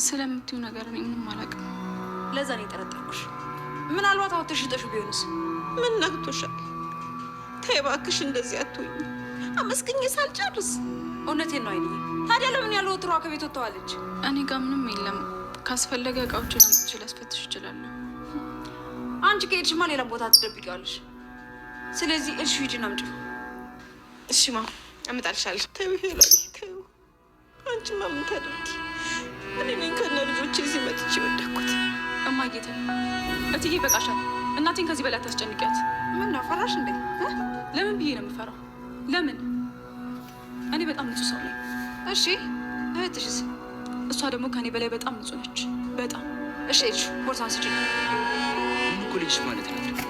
ስለምትዩ ነገር እኔ ምንም አላውቅም። ለዛ ነው የጠረጠርኩሽ። ምናልባት አውጥተሽ ሽጠሽው ቢሆንስ? ምን ነግቶሻል? ተይ እባክሽ እንደዚህ አትሁኝ። አመስግኜ ሳልጨርስ። እውነቴን ነው አይኔ። ታዲያ ለምን ያለው ወትሯ ከቤት ወጥተዋለች? እኔ ጋር ምንም የለም። ካስፈለገ እቃዎችን አምጥቼ ላስፈትሽ እችላለሁ። አንቺ ከሄድሽማ ሌላ ቦታ ትደብቂዋለሽ። ስለዚህ እሺ ሂጂና አምጪው። እሺ ማ አመጣልሻለሁ። ተይው ሄለን ተይው። አንቺማ ምን ታደርጊ? እኔ ነኝ ከነ ልጆቼ እዚህ መጥቼ ወደኩት። እማዬ ተይ እትዬ በቃሻል። እናቴን ከዚህ በላይ አታስጨንቂያት። ምን ነው ፈራሽ እንዴ? ለምን ብዬ ነው የምፈራው? ለምን? እኔ በጣም ንጹህ ሰው ነኝ። እሺ እህትሽስ? እሷ ደግሞ ከኔ በላይ በጣም ንጹህ ነች። በጣም እሺ። እሺ ቦርሳን ስጪኝ። ምን እኮ ልጅሽ ማለት ነው? እንዴት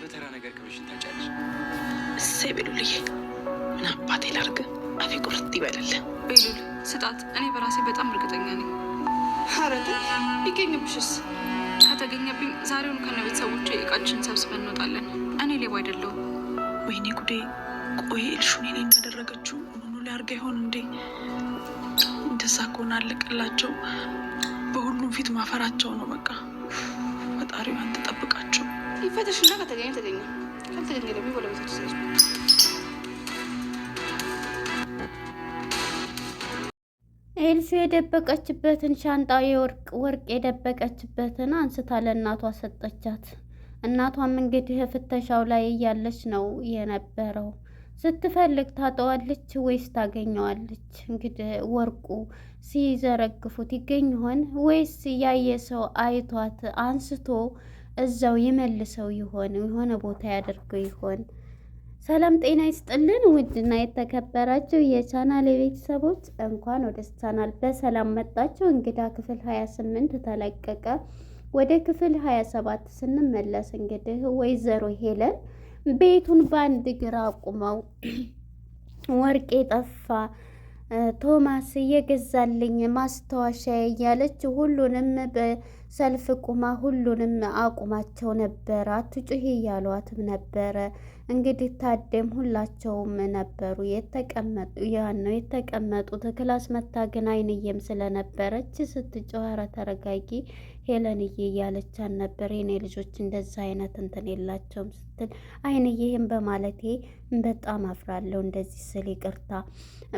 በተራ ነገር ክብርሽን ታጫለሽ? እሰይ ቤሉልዬ፣ ምን አባቴ ላድርግ? አፌ ቁርጥ ይበላል። ቤሉል ስጣት። እኔ በራሴ በጣም እርግጠኛ ነኝ። ኧረ ተይ፣ ቢገኝብሽስ? ከተገኘብኝ ዛሬውን ከነ ቤተሰቦቼ እቃችን ሰብስበን እንወጣለን። እኔ ሌባ አይደለሁም። ወይኔ ጉዴ! ቆይ እልሹን እኔ እንዳደረገችው ሆኖ ሊያርጋ ይሆን እንዴ? እንደዛ ከሆነ አለቀላቸው። በሁሉም ፊት ማፈራቸው ነው። በቃ ፈጣሪው አንተ ጠብቃቸው። ይፈተሽና ከተገኘ ተገኘ፣ ካልተገኘ ደግሞ ወደ ቤታችሁ ስለሱ። ኤልሱ የደበቀችበትን ሻንጣ ወርቅ የደበቀችበትን አንስታ ለእናቷ ሰጠቻት። እናቷም እንግዲህ ፍተሻው ላይ እያለች ነው የነበረው። ስትፈልግ ታጠዋለች ወይስ ታገኘዋለች? እንግዲህ ወርቁ ሲዘረግፉት ይገኝ ይሆን ወይስ ያየ ሰው አይቷት አንስቶ እዛው ይመልሰው ይሆን? የሆነ ቦታ ያደርገው ይሆን? ሰላም ጤና ይስጥልን። ውድና የተከበራችሁ የቻናል ቤተሰቦች እንኳን ወደ ቻናል በሰላም መጣችሁ። እንግዳ ክፍል 28 ተለቀቀ። ወደ ክፍል 27 ስንመለስ እንግዲህ ወይዘሮ ሄለን ቤቱን በአንድ እግር አቁመው ወርቄ ጠፋ፣ ቶማስ እየገዛልኝ ማስታወሻ እያለች ሁሉንም በሰልፍ ቁማ ሁሉንም አቁማቸው ነበረ። አትጩሂ እያሏትም ነበረ። እንግዲህ ታደም ሁላቸውም ነበሩ የተቀመጡት ክላስ መታገን አይንዬም ስለነበረች ስትጮህ ኧረ ተረጋጊ ሄለንዬ እያለቻን ነበር። የኔ ልጆች እንደዛ አይነት እንትን የላቸውም ስትል አይንዬ ይህም በማለቴ በጣም አፍራለሁ እንደዚህ ስል ይቅርታ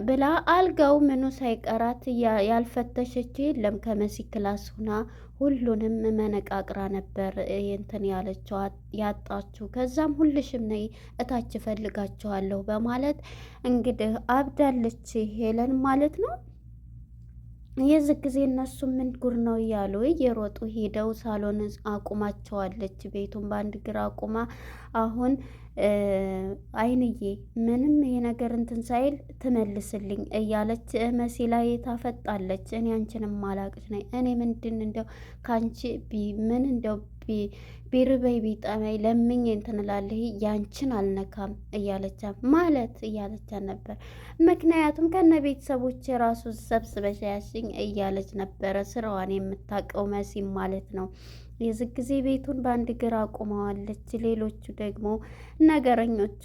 ብላ አልጋው ምኑ ሳይቀራት ያልፈተሸች የለም ከመሲ ክላስ ሁና ሁሉንም መነቃቅራ ነበር እንትን ያለችው ያጣችው። ከዛም ሁልሽም ነይ እታች እፈልጋቸዋለሁ በማለት እንግዲህ አብዳለች ሄለን ማለት ነው። የዚህ ጊዜ እነሱ ምን ጉር ነው እያሉ እየሮጡ ሄደው ሳሎን አቁማቸዋለች። ቤቱን በአንድ ግራ አቁማ አሁን አይንዬ ምንም ይሄ ነገር እንትን ሳይል ትመልስልኝ እያለች መሲ ላይ ታፈጣለች። እኔ አንቺንም ማላቅሽ ነኝ። እኔ ምንድን እንደው ካንቺ ምን እንደው ቢርበይ ቢጠመይ ለምኝ እንትንላለህ ያንቺን አልነካም እያለቻ ማለት እያለቻ ነበር። ምክንያቱም ከነ ቤተሰቦች ራሱ ሰብስበሽ ያሽኝ እያለች ነበረ ስራዋን የምታውቀው መሲም ማለት ነው። የዚህ ጊዜ ቤቱን በአንድ ግራ አቁመዋለች። ሌሎቹ ደግሞ ነገረኞቹ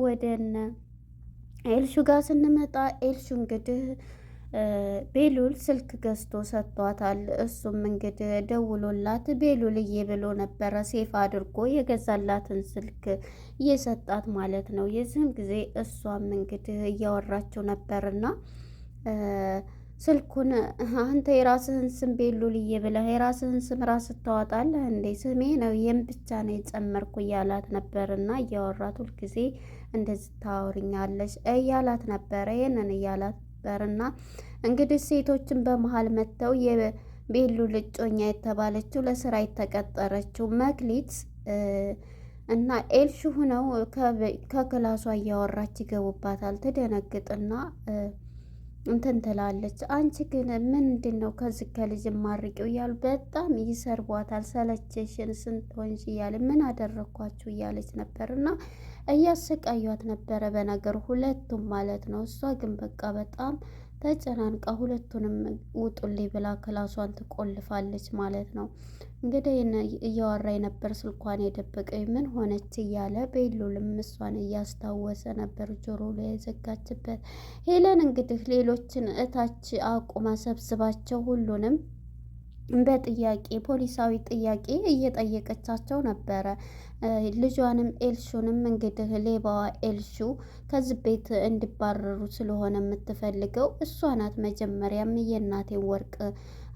ወደነ ኤልሹ ጋር ስንመጣ ኤልሹ እንግዲህ ቤሉል ስልክ ገዝቶ ሰጥቷታል። እሱም እንግዲህ ደውሎላት ቤሉልዬ ብሎ ነበረ ሴፍ አድርጎ የገዛላትን ስልክ እየሰጣት ማለት ነው። የዚህም ጊዜ እሷም እንግዲህ እያወራችው ነበርና ስልኩን አንተ የራስህን ስም ቤሉልዬ ብለህ የራስህን ስም ራስህ ታወጣለህ እንዴ? ስሜ ነው ይህም ብቻ ነው የጨመርኩ እያላት ነበርና እያወራት ሁልጊዜ እንደዚህ ታወሪኛለሽ እያላት ነበረ። ይህንን እያላት ነበርና እንግዲህ ሴቶችን በመሀል መጥተው የቤሉል እጮኛ የተባለችው ለስራ የተቀጠረችው መክሊት እና ኤልሹ ሁነው ከክላሷ እያወራች ይገቡባታል። ትደነግጥና እንትን ትላለች። አንቺ ግን ምንድን ነው ከዚህ ከልጅ ማርቂው እያሉ በጣም ይሰርቧታል። ሰለቸሽን ስንት ሆንሽ እያለ ምን አደረግኳችሁ እያለች ነበር እና እያሰቃዩት ነበረ በነገር ሁለቱም ማለት ነው። እሷ ግን በቃ በጣም ተጨናንቃ ሁለቱንም ውጡልኝ ብላ ክላሷን ትቆልፋለች ማለት ነው። እንግዲህ እያወራኝ ነበር ስልኳን የደበቀኝ ምን ሆነች እያለ ቤሉልም እሷን እያስታወሰ ነበር ጆሮ ላይ የዘጋችበት። ሄለን እንግዲህ ሌሎችን እታች አቁማ ሰብስባቸው ሁሉንም በጥያቄ ፖሊሳዊ ጥያቄ እየጠየቀቻቸው ነበረ። ልጇንም ኤልሹንም እንግዲህ ሌባዋ ኤልሹ ከዚህ ቤት እንዲባረሩ ስለሆነ የምትፈልገው እሷ ናት። መጀመሪያም የእናቴን ወርቅ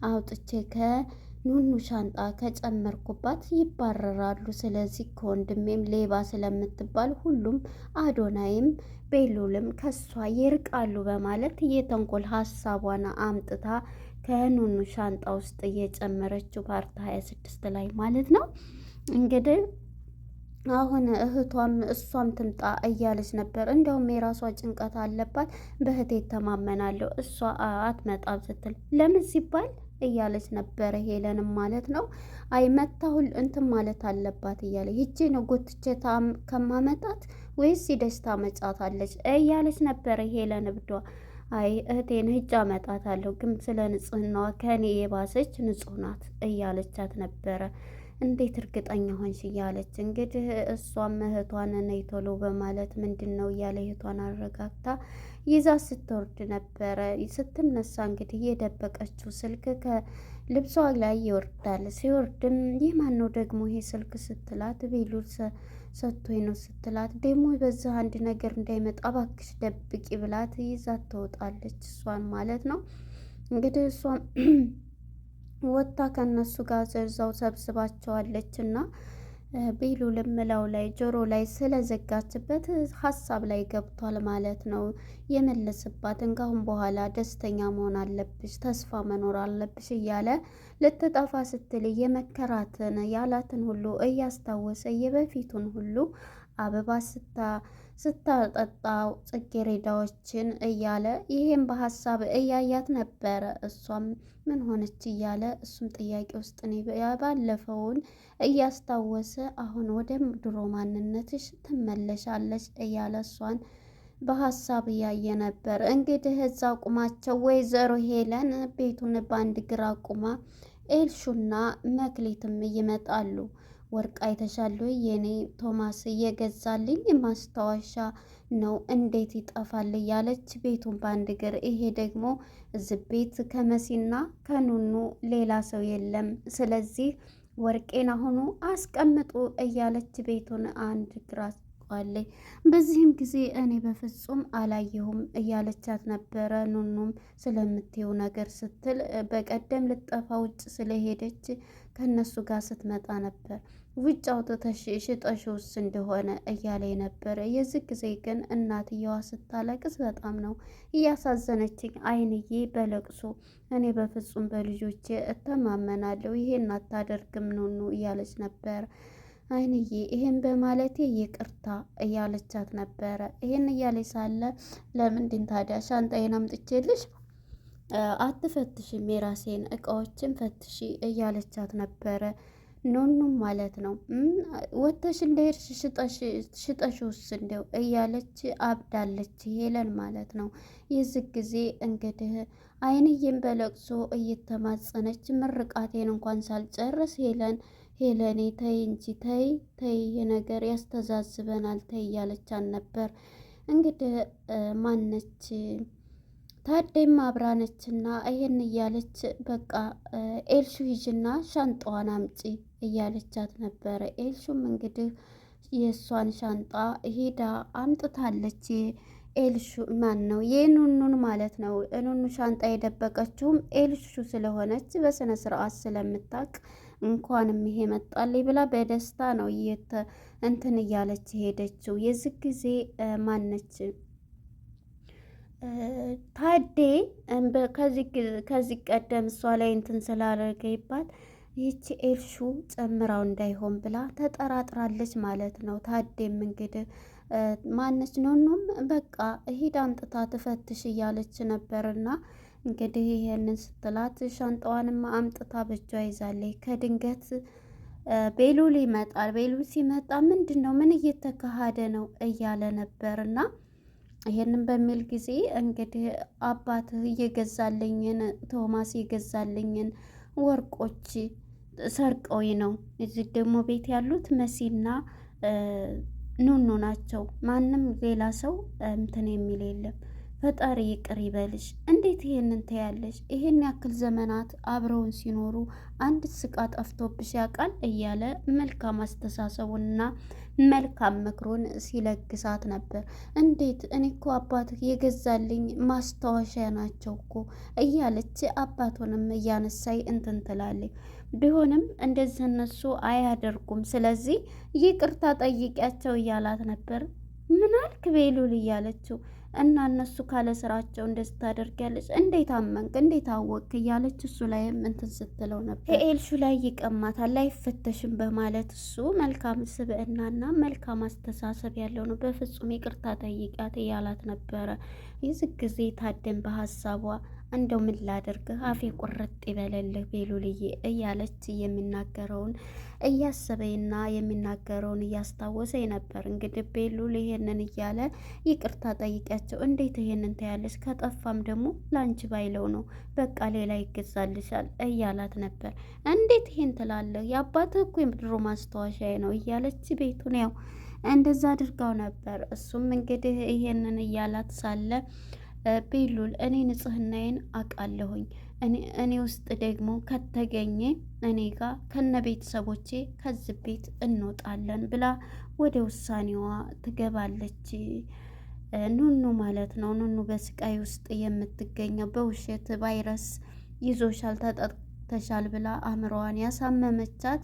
አውጥቼ ከኑኑ ሻንጣ ከጨመርኩባት ይባረራሉ። ስለዚህ ከወንድሜም ሌባ ስለምትባል ሁሉም አዶናይም ቤሉልም ከሷ ይርቃሉ በማለት የተንኮል ሀሳቧን አምጥታ ከኑኑ ሻንጣ ውስጥ እየጨመረችው ፓርት 26 ላይ ማለት ነው። እንግዲህ አሁን እህቷም እሷም ትምጣ እያለች ነበር። እንዲያውም የራሷ ጭንቀት አለባት። በእህቴ ተማመናለሁ እሷ አትመጣም ስትል ለምን ሲባል እያለች ነበረ ሄለንም ማለት ነው። አይ መታሁል እንትን ማለት አለባት እያለ ሂጄ ነው ጎትቼ ከማመጣት ወይስ ደስታ መጫታለች እያለች ነበረ ሄለን እብዷ። አይ እህቴን ሂጅ አመጣታለሁ ግን ስለ ንጽህናዋ ከኔ የባሰች ንጹህ ናት እያለቻት ነበረ። እንዴት እርግጠኛ ሆንሽ እያለች እንግዲህ እሷም እህቷን ነይ ቶሎ በማለት ምንድን ነው እያለ እህቷን አረጋግታ ይዛ ስትወርድ ነበረ። ስትነሳ እንግዲህ የደበቀችው ስልክ ከልብሷ ላይ ይወርዳል። ሲወርድም ይህ ማን ነው ደግሞ ይሄ ስልክ ስትላት ቤሉል ሰጥቶኝ ነው ስትላት ደግሞ በዛ አንድ ነገር እንዳይመጣ እባክሽ ደብቂ ብላት ይዛት ትወጣለች። እሷን ማለት ነው እንግዲህ እሷም ወጣ ከነሱ ጋር ዘርዛው ሰብስባቸዋለች እና ቤሉልም ምላው ላይ ጆሮ ላይ ስለዘጋችበት ሀሳብ ላይ ገብቷል ማለት ነው። የመለስባትን ካሁን በኋላ ደስተኛ መሆን አለብሽ፣ ተስፋ መኖር አለብሽ እያለ ልትጠፋ ስትል የመከራትን ያላትን ሁሉ እያስታወሰ የበፊቱን ሁሉ አበባ ስታጠጣው ጽጌረዳዎችን እያለ ይሄም በሀሳብ እያያት ነበረ። እሷም ምን ሆነች እያለ እሱም ጥያቄ ውስጥ ባለፈውን እያስታወሰ አሁን ወደ ድሮ ማንነትሽ ትመለሻለች እያለ እሷን በሀሳብ እያየ ነበር። እንግዲህ እዛ ቁማቸው ወይዘሮ ሄለን ቤቱን በአንድ ግራ ቁማ ኤልሹና መክሊትም ይመጣሉ። ወርቅ አይተሻል ወይ? የኔ ቶማስ እየገዛልኝ ማስታወሻ ነው እንዴት ይጠፋል እያለች ቤቱን በአንድ እግር። ይሄ ደግሞ እዚህ ቤት ከመሲና ከኑኑ ሌላ ሰው የለም፣ ስለዚህ ወርቄን አሁኑ አስቀምጡ እያለች ቤቱን አንድ ግራ አስቀዋለች። በዚህም ጊዜ እኔ በፍጹም አላየሁም እያለቻት ነበረ። ኑኑም ስለምትየው ነገር ስትል በቀደም ልጠፋ ውጭ ስለሄደች ከነሱ ጋር ስትመጣ ነበር ውጭ አውጥተሽ ሽጠሽውስ እንደሆነ እያለ ነበር። የዚህ ጊዜ ግን እናትየዋ ስታለቅስ በጣም ነው እያሳዘነችኝ። አይንዬ በለቅሶ እኔ በፍጹም በልጆቼ እተማመናለሁ ይሄን አታደርግም ኑኑ እያለች ነበር። አይንዬ ይሄን በማለቴ ይቅርታ እያለቻት ነበረ። ይሄን እያለች ሳለ ለምንድን ታዲያ ሻንጣዬን አምጥቼልሽ አትፈትሽም የራሴን እቃዎችን ፈትሺ እያለቻት ነበረ። ኑኑም ማለት ነው ወተሽ እንደሄድሽ ሽጠሽውስ እንደው እያለች አብዳለች ሄለን ማለት ነው። የዚህ ጊዜ እንግዲህ አይንዬም በለቅሶ እየተማጸነች ምርቃቴን እንኳን ሳልጨርስ ሄለኔ ተይ እንጂ ተይ ይሄ ነገር ያስተዛዝበናል ተይ እያለቻን ነበር። እንግዲህ ማነች ታዴም አብራነችና ይሄን እያለች በቃ ኤልሹ ሂጂና ሻንጣዋን አምጪ እያለቻት ነበረ። ኤልሹም እንግዲህ የእሷን ሻንጣ ሄዳ አምጥታለች። ኤልሹ ማን ነው የኑኑን ማለት ነው። ኑኑ ሻንጣ የደበቀችውም ኤልሹ ስለሆነች በስነ ስርዓት ስለምታውቅ እንኳንም ይሄ መጣልኝ ብላ በደስታ ነው እንትን እያለች ሄደችው። የዚህ ጊዜ ማነች ታዴ ከዚህ ቀደም እሷ ላይ እንትን ስላደረገባት ይቺ ኤልሹ ጨምራው እንዳይሆን ብላ ተጠራጥራለች ማለት ነው። ታዴም እንግዲህ ማነች ኑኑም በቃ ሂድ አምጥታ ትፈትሽ እያለች ነበርና እንግዲህ ይሄንን ስትላት ሻንጣዋንም አምጥታ በእጇ ይዛለች። ከድንገት ቤሉል ይመጣል። ቤሉል ሲመጣ ምንድን ነው ምን እየተካሄደ ነው እያለ ነበርና ይሄንን በሚል ጊዜ እንግዲህ አባትህ እየገዛልኝን ቶማስ የገዛልኝን ወርቆች ሰርቀውኝ ነው። እዚህ ደግሞ ቤት ያሉት መሲና ኑኑ ናቸው። ማንም ሌላ ሰው እንትን የሚል የለም። ፈጣሪ ይቅር ይበልሽ። እንዴት ይሄንን ትያለሽ? ይሄን ያክል ዘመናት አብረውን ሲኖሩ አንድ ስቃ ጠፍቶብሽ ያውቃል? እያለ መልካም አስተሳሰቡንና መልካም ምክሩን ሲለግሳት ነበር። እንዴት እኔ እኮ አባትህ የገዛልኝ ማስታወሻ ናቸው እኮ እያለች አባቱንም እያነሳይ እንትን ትላለች። ቢሆንም እንደዚህ እነሱ አያደርጉም። ስለዚህ ይቅርታ ጠይቂያቸው እያላት ነበር። ምን አልክ ቤሉል እያለችው እና እነሱ ካለ ስራቸው እንደዚህ ታደርጊያለች? እንዴት አመንክ? እንዴት አወቅክ? እያለች እሱ ላይም እንትን ስትለው ነበር። ከኤልሹ ላይ ይቀማታል አይፈተሽም በማለት እሱ መልካም ስብዕናና መልካም አስተሳሰብ ያለው ነው። በፍጹም ይቅርታ ጠይቂያት እያላት ነበረ። የዚህ ጊዜ ታደም በሀሳቧ እንደው ምን ላደርግ አፌ ቁርጥ ይበለልህ ቤሉልዬ እያለች የሚናገረውን እያሰበኝና የሚናገረውን እያስታወሰኝ ነበር። እንግዲህ ቤሉል ይሄንን እያለ ይቅርታ ጠይቂያቸው። እንዴት ይሄንን ታያለች? ከጠፋም ደግሞ ላንቺ ባይለው ነው በቃ ሌላ ይገዛልሻል እያላት ነበር። እንዴት ይሄን ትላለህ? የአባትህ እኮ የድሮ ማስታወሻዬ ነው እያለች ቤቱን ያው እንደዛ አድርጋው ነበር። እሱም እንግዲህ ይሄንን እያላት ሳለ ቤሉል እኔ ንጽህናዬን አውቃለሁኝ እኔ ውስጥ ደግሞ ከተገኘ እኔ ጋር ከነ ቤተሰቦቼ ከዚህ ቤት እንወጣለን ብላ ወደ ውሳኔዋ ትገባለች። ኑኑ ማለት ነው። ኑኑ በስቃይ ውስጥ የምትገኘው በውሸት ቫይረስ ይዞሻል ተጠቅተሻል ብላ አእምሮዋን ያሳመመቻት።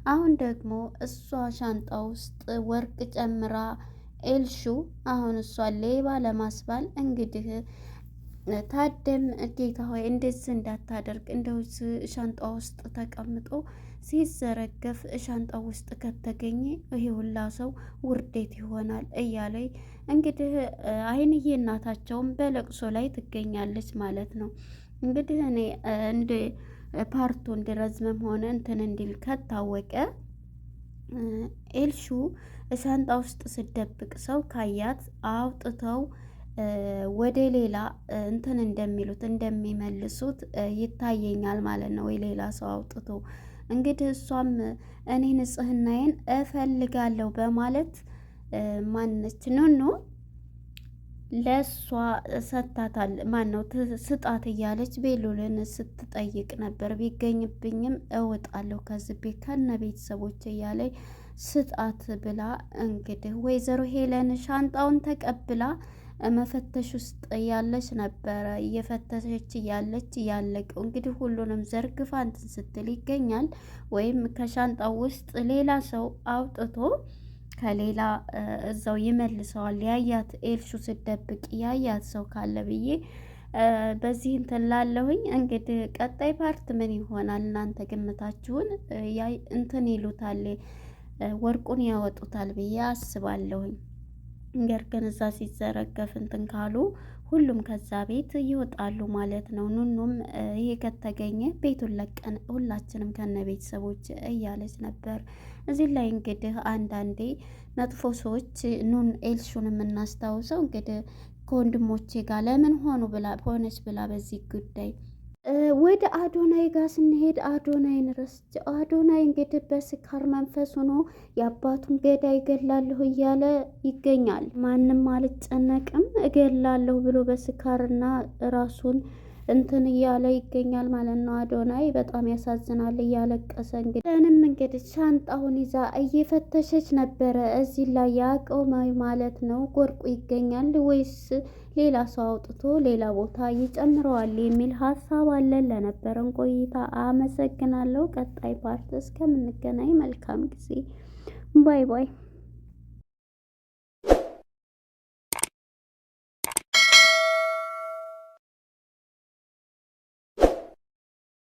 አሁን ደግሞ እሷ ሻንጣ ውስጥ ወርቅ ጨምራ ኤልሹ አሁን እሷን ሌባ ለማስባል እንግዲህ ታደም ጌታ ሆይ እንደዚህ እንዳታደርግ እንደው ሻንጣ ውስጥ ተቀምጦ ሲዘረገፍ ሻንጣ ውስጥ ከተገኘ ይሄ ሁላ ሰው ውርዴት ይሆናል እያለኝ እንግዲህ አይንዬ እናታቸውም በለቅሶ ላይ ትገኛለች ማለት ነው። እንግዲህ እኔ እንደ ፓርቱ እንዲረዝምም ሆነ እንትን እንዲል ከታወቀ ኤልሹ ሻንጣ ውስጥ ስደብቅ ሰው ካያት አውጥተው ወደ ሌላ እንትን እንደሚሉት እንደሚመልሱት ይታየኛል ማለት ነው። ወይ ሌላ ሰው አውጥቶ እንግዲህ እሷም እኔ ንጽህናዬን እፈልጋለሁ በማለት ማነች ኑኑ ለእሷ ሰታታል። ማነው ስጣት እያለች ቤሉልን ስትጠይቅ ነበር። ቢገኝብኝም እወጣለሁ ከዚህ ቤት ከነ ቤተሰቦች እያለች ስጣት ብላ እንግዲህ ወይዘሮ ሄለን ሻንጣውን ተቀብላ መፈተሽ ውስጥ ያለች ነበረ። እየፈተሸች እያለች ያለቀው እንግዲህ ሁሉንም ዘርግፋ እንትን ስትል ይገኛል። ወይም ከሻንጣው ውስጥ ሌላ ሰው አውጥቶ ከሌላ እዛው ይመልሰዋል። ያያት ኤልሹ ስደብቅ ያያት ሰው ካለ ብዬ በዚህ እንትን ላለሁኝ። እንግዲህ ቀጣይ ፓርት ምን ይሆናል? እናንተ ግምታችሁን እንትን ይሉታል፣ ወርቁን ያወጡታል ብዬ አስባለሁኝ። ነገር ግን እዛ ሲዘረገፍ እንትን ካሉ ሁሉም ከዛ ቤት ይወጣሉ ማለት ነው። ኑኑም ይሄ ከተገኘ ቤቱን ለቀን ሁላችንም ከነ ቤተሰቦች እያለች ነበር። እዚህ ላይ እንግዲህ አንዳንዴ መጥፎ ሰዎች ኤልሹን የምናስታውሰው እንግዲህ ከወንድሞቼ ጋር ለምን ሆነች ብላ በዚህ ጉዳይ ወደ አዶናይ ጋር ስንሄድ አዶናይን ረስቼ አዶናይ እንግዲህ በስካር መንፈስ ሆኖ የአባቱን ገዳይ እገላለሁ እያለ ይገኛል። ማንም አልጨነቅም እገላለሁ ብሎ በስካርና ራሱን እንትን እያለ ይገኛል ማለት ነው። አዶናይ በጣም ያሳዝናል፣ እያለቀሰ እንግዲህ ሻንጣውን ይዛ እየፈተሸች ነበረ። እዚህ ላይ ያቆመው ማለት ነው። ወርቁ ይገኛል ወይስ ሌላ ሰው አውጥቶ ሌላ ቦታ ይጨምረዋል የሚል ሀሳብ አለን። ለነበረን ቆይታ አመሰግናለሁ። ቀጣይ ፓርት እስከምንገናኝ መልካም ጊዜ። ባይ ባይ።